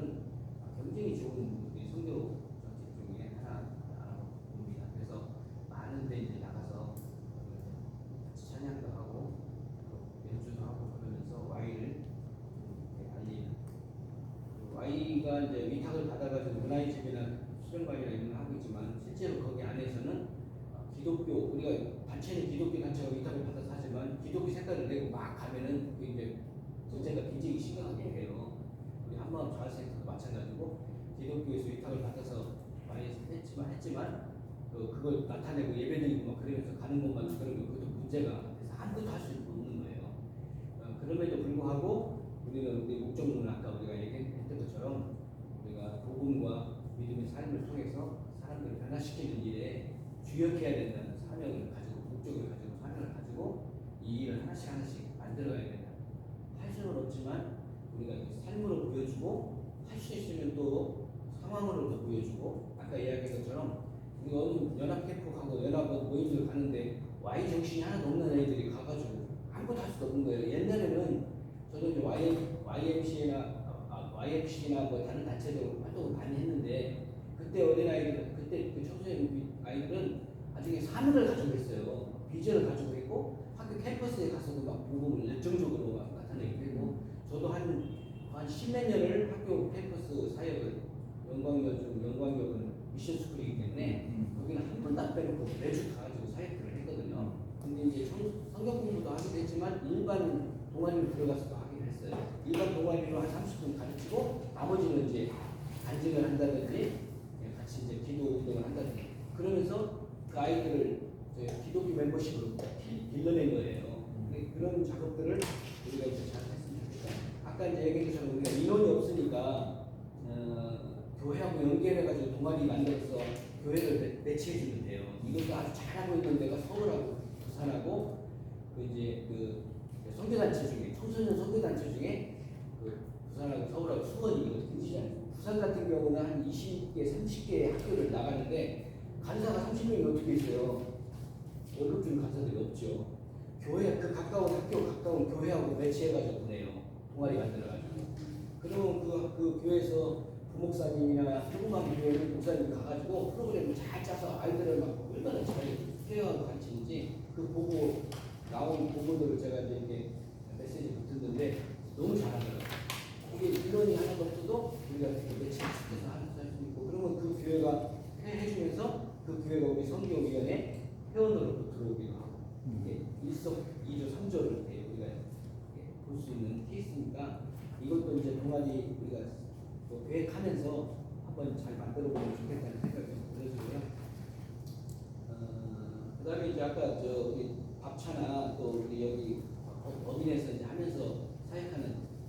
[SPEAKER 2] 굉장히 좋은 우리 선교 정책 중에 하나라고 봅니다. 그래서 많은데 이제 나가서 같이 찬양도 하고 또 연주도 하고 그러면서 Y를 알리는 Y가 이제 위탁을 받아가지고 문화유집이나 수련관이나 이런 걸 하고 있지만 실제로 거기 안에서는 기독교 우리가 단체는 기독교 단체가 위탁을 받아서 하지만 기독교 색깔을 내고 막 가면은 그 이제 문제가 굉장히 심각하게 해요. 우리 한마음 자활센터도 마찬가지고 기독교에서 위탁을 받아서 많이 했지만 그걸 나타내고 예배드리고 막 그러면서 가는 것만 그러면 그것도 문제가 돼서 아무것도 할 수 없는 거예요. 그럼에도 불구하고 우리는 우리 목적은 아까 우리가 얘기했던 것처럼 우리가 복음과 믿음의 삶을 통해서 사람들을 변화시키는 일에 주역해야 된다는 사명을 가지고 목적을 가지고 사명을 가지고 이 일을 하나씩 만들어가야 된다. 할 수는 없지만 우리가 삶으로 보여주고 할 수 있으면 또 상황으로도 보여주고 아까 이야기한 것처럼 우리 어느 연합 캠프하고 연합 모임들 가는데 Y 정신이 하나도 없는 애들이 가가지고 아무것도 할 수도 없는 거예요. 옛날에는 저도 이제 YFC나 뭐 다른 단체도 활동을 많이 했는데 그때 어린아이들, 그때 그 청소년 아이들은 나중에 사명을 가지고 있어요. 비전을 가지고 있고 학교 캠퍼스에 가서도 막 모범을 열정적으로 막 나타내게 되고 저도 한 10몇 년을 학교 캠퍼스 사역을 영광역은 미션 스쿨이기 때문에 거기는 한 번도 안 빼놓고 매주 가가지고 사역들을 했거든요. 근데 이제 성경 공부도 하기도 했지만 일반 동아리로 들어가서도 하긴 했어요. 일반 동아리로 한 30분 가르치고 나머지는 이제 간증을 한다든지 같이 이제 기도 운동을 한다든지 그러면서 그 아이들을 기독교 멤버십으로 길러낸 거예요. 그런 작업들을 우리가 이제 잘 했으면 좋겠다. 아까 이제 얘기했던 우리가 인원이 없으니까 교회하고 연계해가지고 동아리 만들어서 교회를 매치해주면 돼요. 이것도 아주 잘하고 있는 데가 서울하고 부산하고 그 선교단체 중에 청소년 선교단체 중에 그 부산하고 서울하고 수원이 굉장히 부산 같은 경우는 한 20개, 30개의 학교를 나가는데 간사가 30명이 어떻게 있어요? 월급주는 간사들이 없죠. 교회 그 가까운 교회하고 매치해가지고 보내요. 동아리 만들어가지고. 그러면 그 교회에서 부목사님이나 소금만 교회 목사님 가가지고 프로그램을 잘 짜서 아이들을 막 얼마나 잘 케어하고 가르치는지 그 보고 나온 보고들을 제가 이제 이렇게 메시지 붙였는데 너무 잘하더라고요. 이게 인원이 하나도 없어도 우리가 매치시켜서 할 수 있고 그러면 그 교회가 해주면서 그 교회가 우리 선교위원회 회원으로 들어오기도 하고 일석이조 삼조를 우리가 볼 수 있는 케이스니까 이것도 이제 동아리 우리가 계획하면서 한번 잘 만들어보면 좋겠다는 생각이 들어지고요. 그다음에 이제 아까 우리 밥차나 또 우리 여기 법인에서 이제 하면서 사역하는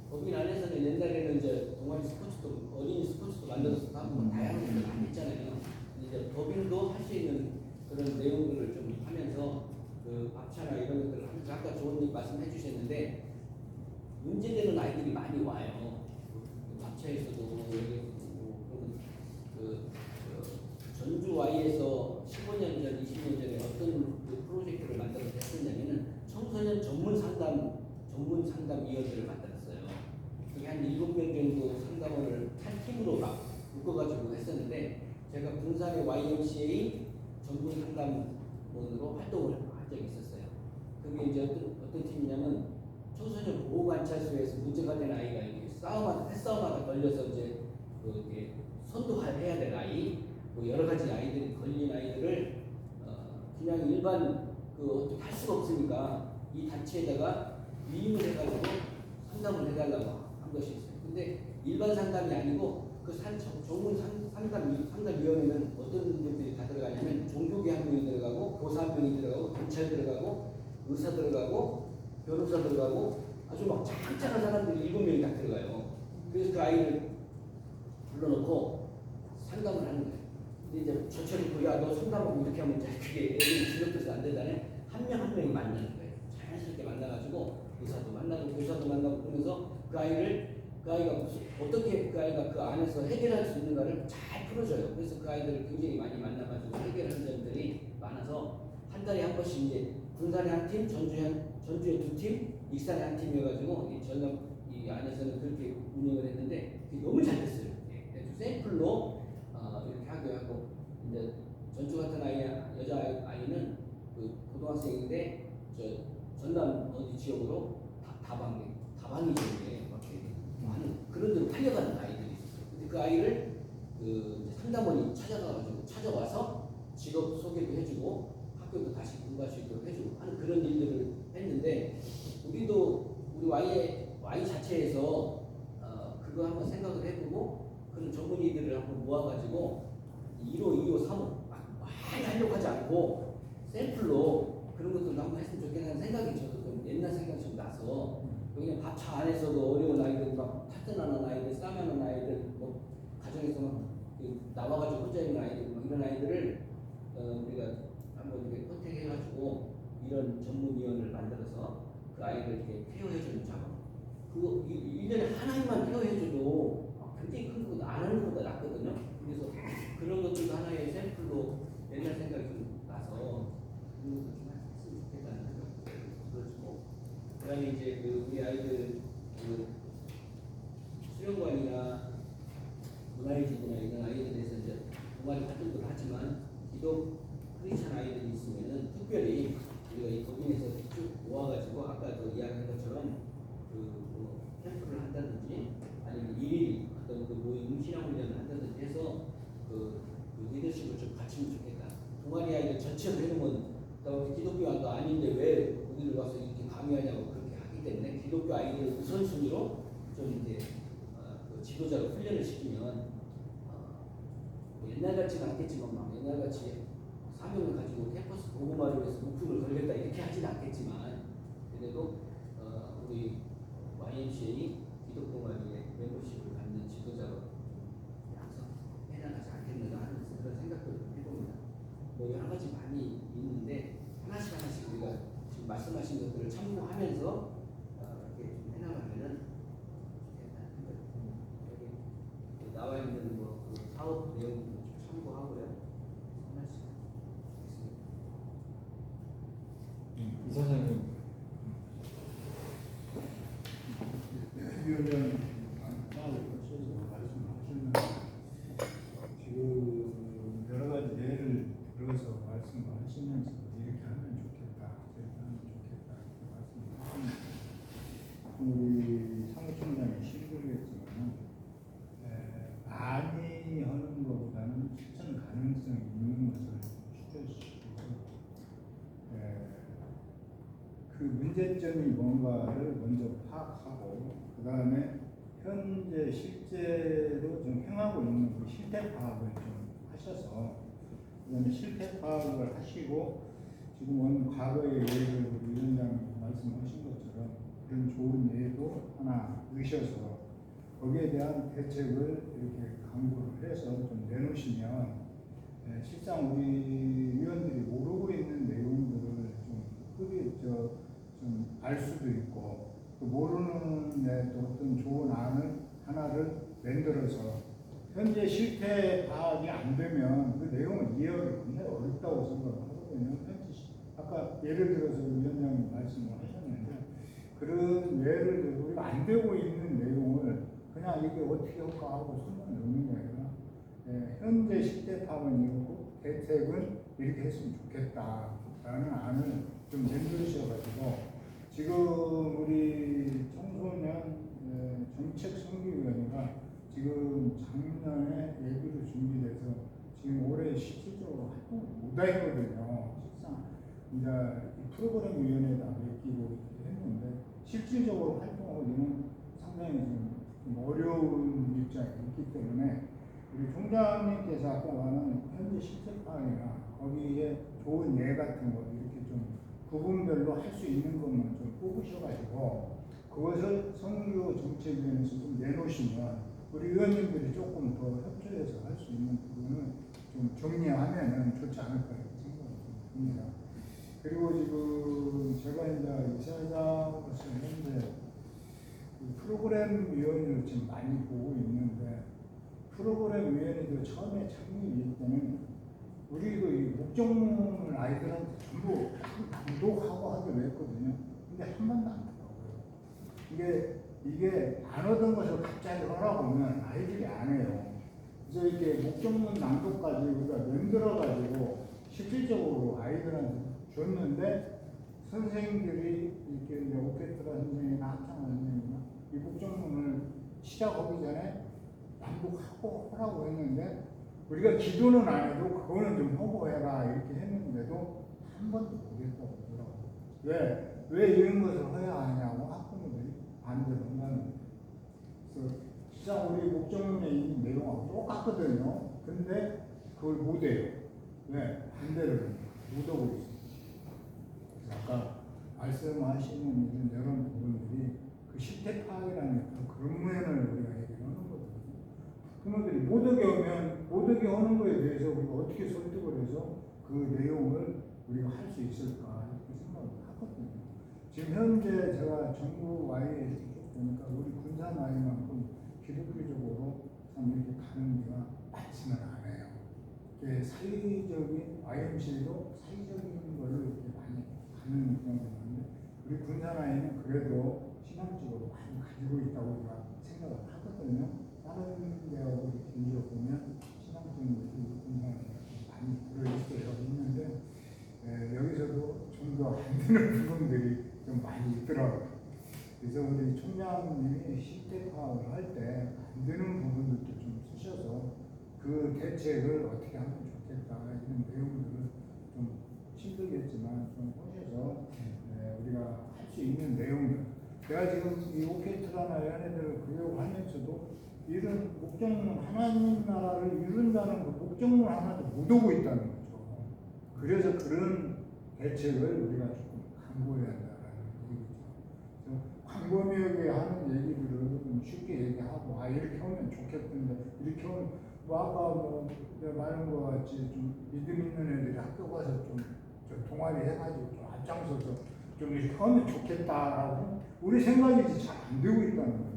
[SPEAKER 2] 법인 안에서는 옛날에는 이제 동아리 스포츠도 어린이 스포츠도 만들어서 하고 다양한 것들 많이 했잖아요. 이제 법인도 할 수 있는 그런 내용들을 좀 하면서 그 밥차나 이런 것들을 하면서 아까 좋은 말씀해 주셨는데 문제되는 아이들이 많이 와요. 밥차에서도 전주 Y에서 15년 전, 20년 전에 어떤 그 프로젝트를 만들어서 했었냐면은 청소년 전문 상담위원회를 만들었어요. 그게 한 7명 정도 상담을 한 팀으로 막 묶어가지고 했었는데 제가 군산의 YMCA 전문 상담원으로 활동을 한 적이 있었어요. 그게 이제 어떤 팀이냐면 청소년 보호관찰소에서 문제가 된 아이가 패싸움하다 걸려서 이제 그게 선도해야 될 아이, 뭐 여러 가지 아이들이 걸린 아이들을 그냥 일반 어떻게 할 수가 없으니까 이 단체에다가 위임을 해가지고 상담을 해달라고 한 것이 있어요. 근데 일반 상담이 아니고 그 전문 상담위원회는 어떤 분들이 다 들어가냐면 종교계 한 명이 들어가고 교사 한 명이 들어가고 경찰 들어가고 의사 들어가고 변호사 들어가고 아주 막 짱짱한 사람들이 7명이 다 들어가요. 그래서 그 아이를 불러놓고 상담을 하는 거예요. 근데 이제 저처럼 너 상담하고 이렇게 하면 그게 애들이 주력돼서 안 되잖아요. 한 명 한 명이 만나는 거예요. 자연스럽게 만나가지고 의사도 만나고 교사도 만나고 그러면서 그 아이가 어떻게 그 아이가 그 안에서 해결할 수 있는가를 잘 풀어줘요. 그래서 그 아이들을 굉장히 많이 만나가지고 해결하는 점들이 많아서 한 달에 한 번씩 이제 군산에 한 팀, 전주에 2팀, 익산에 한 팀이어가지고 이 전남 이 안에서는 그렇게 운영을 했는데 너무 잘 됐어요. 샘플로 이렇게 하고 이제 전주 같은 여자 아이는 그 고등학생인데 전남 어디 지역으로 다방이죠 이게 많은 그런 데로 팔려가는 아이들이 있었어요. 근데 그 아이를 그 상담원이 찾아와서 직업 소개도 해주고 학교도 다시 공부할 수 있도록 해주고 하는 그런 일들을 했는데 우리 Y 자체에서 그거 한번 생각을 해보고 그런 전문의들을 한번 모아가지고 1호, 2호, 3호 많이 하려고 하지 않고 샘플로 그런 것들도 한번 했으면 좋겠다는 생각이 저도 좀 옛날 생각이 좀 나서 그냥 밥차 안에서도 어려운 아이들 막 탈전하는 아이들, 싸매는 아이들 뭐 가정에서 막 나와가지고 혼자 있는 아이들 뭐 이런 아이들을 우리가 한번 이렇게 컨택해가지고 이런 전문위원을 만들어서 그 아이를 이렇게 케어해주는 작업 그거 1년에 하나만 케어해줘도 굉장히 큰 거보다 안 하는 것보다 낫거든요. 그래서 그런 것들도 하나의 샘플로 옛날 생각이 좀 나서 그런 것도 좀 했으면 좋겠다는 생각도 들어지고 크리스천 아이들이 있으면은 특별히 우리가 이 법인에서 쭉 모아가지고 아까 그 이야기한 것처럼 그뭐 캠프를 한다든지 아니면 일일 어떤 그 모임 신앙훈련을 한다든지 해서 그 리더십을 좀 갖추면 좋겠다. 동아리 아이들 전체를 해놓으면 또 기독교가 아닌데 왜 우리를 와서 이렇게 강요하냐고 그렇게 하기 때문에 기독교 아이들 우선순위로 좀 이제 그 지도자로 훈련을 시키면 뭐 옛날 같지는 않겠지만 막 옛날 같이 사명을 가지고 캠퍼스 보고마를 해서 목표를 걸겠다 이렇게 하지는 않겠지만 그래도 우리 YMCA 기독동아리의 멤버십을 갖는 지도자로 양성해나가지 않겠는가 하는 그런 생각도 해봅니다. 뭐 여러 가지 많이 있는데 하나씩 우리가 지금 말씀하신 것들을 참고하면서 이렇게 좀 해나가면은 좋겠다는 생각이 여기 나와 있는 뭐그 사업 내용도 좀 참고하고요. 하나씩 하겠습니다.
[SPEAKER 1] 이사장님.
[SPEAKER 6] 위원장 거쳐서 말씀하셨는데 지금 여러 가지 예를 들어서 말씀하시면서 이렇게 하면 좋겠다, 저렇게 하면 좋겠다 이렇게 말씀하셨는데 우리 사무총장이 신부르겠지만 많이 하는 것보다는 실천 가능성이 있는 것을 추천시키고 그 문제점이 뭔가를 먼저 파악하고 그 다음에 현재 실제로 좀 행하고 있는 그 실태 파악을 좀 하셔서 그 다음에 실태 파악을 하시고 지금 오늘 과거의 예를 우리 위원장님 말씀하신 것처럼 그런 좋은 예도 하나 넣으셔서 거기에 대한 대책을 이렇게 강구를 해서 좀 내놓으시면 실상 우리 위원들이 모르고 있는 내용들을 좀 알 수도 있고 또 모르는 또 어떤 좋은 안을 하나를 만들어서 현재 실태 파악이 안 되면 그 내용을 이해하기 굉장히 어렵다고 생각을 하거든요. 아까 예를 들어서 위원장님 말씀을 하셨는데 그런 예를 들어 우리가 안 되고 있는 내용을 그냥 이게 어떻게 할까 하고 손을 넣는 게 아니라 현재 실태 파악은 이렇고 대책은 이렇게 했으면 좋겠다라는 안을 좀 만드셔가지고 지금 우리 청소년 정책 선교위원회가 지금 작년에 예비로 준비돼서 지금 올해 실질적으로 활동을 못 하거든요. 실상 이제 프로그램 위원회에다 맡기고 했는데 실질적으로 활동하기는 상당히 좀 어려운 입장이 있기 때문에 우리 총장님께서 아까 말한 현재 실태 파악이나 거기에 좋은 예 같은 거 이렇게 좀 부분별로 할 수 있는 것만 좀 뽑으셔가지고 그것을 선교 정책위원회에서 좀 내놓으시면 우리 의원님들이 조금 더 협조해서 할 수 있는 부분을 좀 정리하면은 좋지 않을까 생각이 듭니다. 그리고 지금 제가 이제 이사장으로서 현재 프로그램 위원회를 지금 많이 보고 있는데 프로그램 위원회도 처음에 창립일 때는 우리도 이 목적문을 아이들한테 전부 낭독하고 하기로 했거든요. 근데 한 번도 안 하더라고요. 이게 안 하던 것을 갑자기 하라고 하면 아이들이 안 해요. 그래서 이렇게 목적문 낭독까지 우리가 만들어가지고 실질적으로 아이들한테 줬는데 선생님들이 이렇게 이제 오케스트라 선생님이나 합창 선생님이나 이 목적문을 시작하기 전에 낭독하고 하라고 했는데 우리가 기도는 안 해도 그거는 좀 허고해라 이렇게 했는데도 한 번도 못했다고 그러더라고요. 왜 이런 것을 해야 하냐고 학부모들이 반대를 한다는 거예요. 그래서 진짜 우리 목적문에 있는 내용하고 똑같거든요. 근데 그걸 못해요. 왜? 반대를 못하고 있어요. 아까 말씀하시는 이런 부분들이 그 실태 파악이라는 그런 면을 우리가 얘기를 하는 거거든요. 그분들이 못하게 하는 거에 대해서 우리가 어떻게 설득을 해서 그 내용을 우리가 할 수 있을까 이렇게 생각을 하거든요. 지금 현재 제가 전국 와이에 보니까 우리 군산 와이만큼 기독교적으로 참 이렇게 가는 데가 많지는 않아요. 사회적인 YMCA도 사회적인 걸로 이렇게 많이 가는 경우가 있는데 우리 군산 와이는 그래도 신앙적으로 많이 가지고 있다고 제가 생각을 하거든요. 다른 데하고 비교해 보면 신앙적인 것이 군산에 많이 들어있어요. 있는데 되는 부분들이 좀 많이 있더라고요. 그래서 우리 총장님이 실태파악을 할 때 안 되는 부분들도 좀 쓰셔서 그 대책을 어떻게 하면 좋겠다 이런 내용들을 좀 힘들겠지만 좀 하셔서 우리가 할 수 있는 내용들. 제가 지금 이 오케트라나 얘네들 교육하면서도 이런 목적문 하나님 나라를 이룬다는 그 목적문 하나도 못 오고 있다는 거죠. 그래서 그런 대책을 우리가 조금 강구해야 한다는 얘기죠. 광범위하게 하는 얘기들을 좀 쉽게 얘기하고 이렇게 하면 좋겠던데 이렇게 하면 아까 내가 말한 것 같이 좀 믿음 있는 애들이 학교 가서 좀 동아리 해가지고 좀 앞장서서 좀 이렇게 하면 좋겠다라고 우리 생각이 잘 안 되고 있다는 거죠.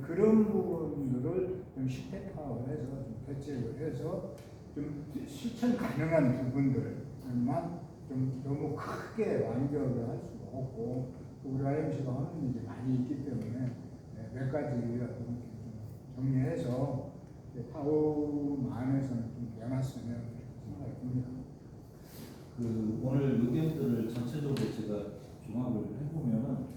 [SPEAKER 6] 그런 부분들을 좀 실태파악을 해서 좀 대책을 해서 좀 실천 가능한 부분들만 좀 너무 크게 완결을 할 수가 없고 우리 IMC가 하는 일이 많이 있기 때문에 몇 가지라도 좀 정리해서 파움 안에서는 좀 내놨으면 생각이 듭니다.
[SPEAKER 4] 그 오늘 의견들을 전체적으로 제가 종합을 해보면은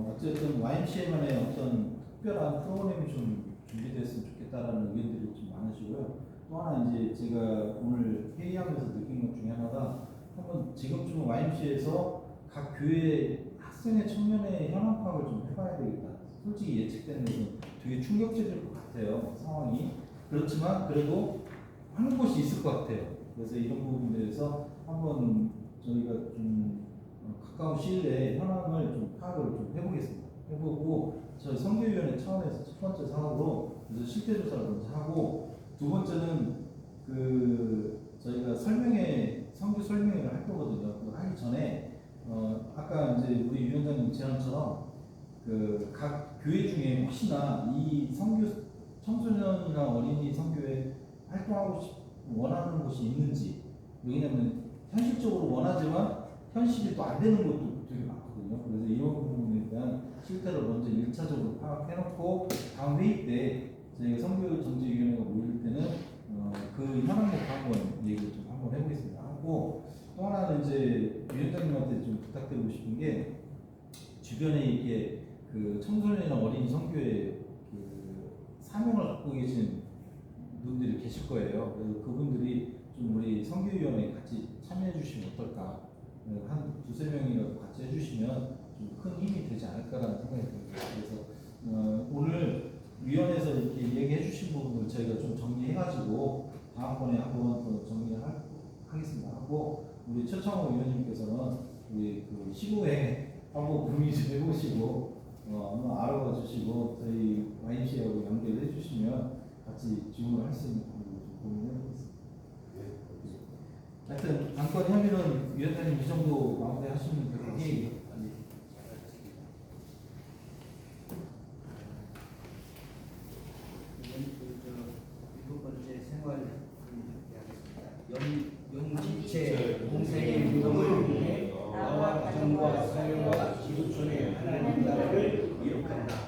[SPEAKER 4] 어쨌든 YMCA만의 어떤 특별한 프로그램이 좀 준비됐으면 좋겠다라는 의견들이 좀 많으시고요. 또 하나 이제 제가 오늘 회의하면서 느낀 것 중에 하나가 한번 지금쯤 YMCA에서 각 교회 학생의 청년의 현황 파악을 좀 해봐야 되겠다. 솔직히 예측되는 것은 되게 충격적일 것 같아요. 상황이. 그렇지만 그래도 하는 곳이 있을 것 같아요. 그래서 이런 부분들에서 한번 저희가 좀 가까운 시일 내에 현황을 좀 파악을 좀 해보겠습니다. 해보고 저희 선교위원회 차원에서 첫 번째 사업으로 그래서 실태 조사를 먼저 하고 두 번째는 그 저희가 선교 설명회를 할 거거든요. 그거 하기 전에 아까 이제 우리 위원장님 제안처럼 그 각 교회 중에 혹시나 이 선교 청소년이나 어린이 선교에 활동하고 원하는 곳이 있는지 왜냐면 현실적으로 원하지만 현실이 또 안 되는 것도 되게 많거든요. 그래서 이런 부분에 대한 실태를 먼저 1차적으로 파악해놓고 다음 회의 때 저희가 선교정책위원회가 모일 때는 그 현황부터 한번 얘기를 좀 한번 해보겠습니다. 하고 또 하나는 이제 위원장님한테 좀 부탁드리고 싶은 게 주변에 이렇게 그 청소년이나 어린이 선교에 그 사명을 갖고 계신 분들이 계실 거예요. 그래서 그분들이 좀 우리 선교위원회에 같이 참여해 주시면 어떨까? 한 두세 명이라도 같이 해주시면 좀 큰 힘이 되지 않을까라는 생각이 듭니다. 그래서 오늘 위원회에서 이렇게 얘기해 주신 부분을 저희가 좀 정리해가지고 다음번에 한번 더 정리를 하겠습니다. 하고 우리 최창호 위원님께서는 우리 그 시구에 한번 문의 좀 해보시고 한번 알아봐 주시고 저희 YMCA하고 연결해 주시면 같이 지원을 할 수 있는 방법을 좀 고민해 보겠습니다. 하여튼 안건 혐의는 위원장님 이 정도 마무리 하시면 될 것 같습니다.
[SPEAKER 2] 일곱 번째 생활 영지체 공생의 운동을 위해 나와 가정과 사회와 지구촌의 하나님 나라를 이룩한다.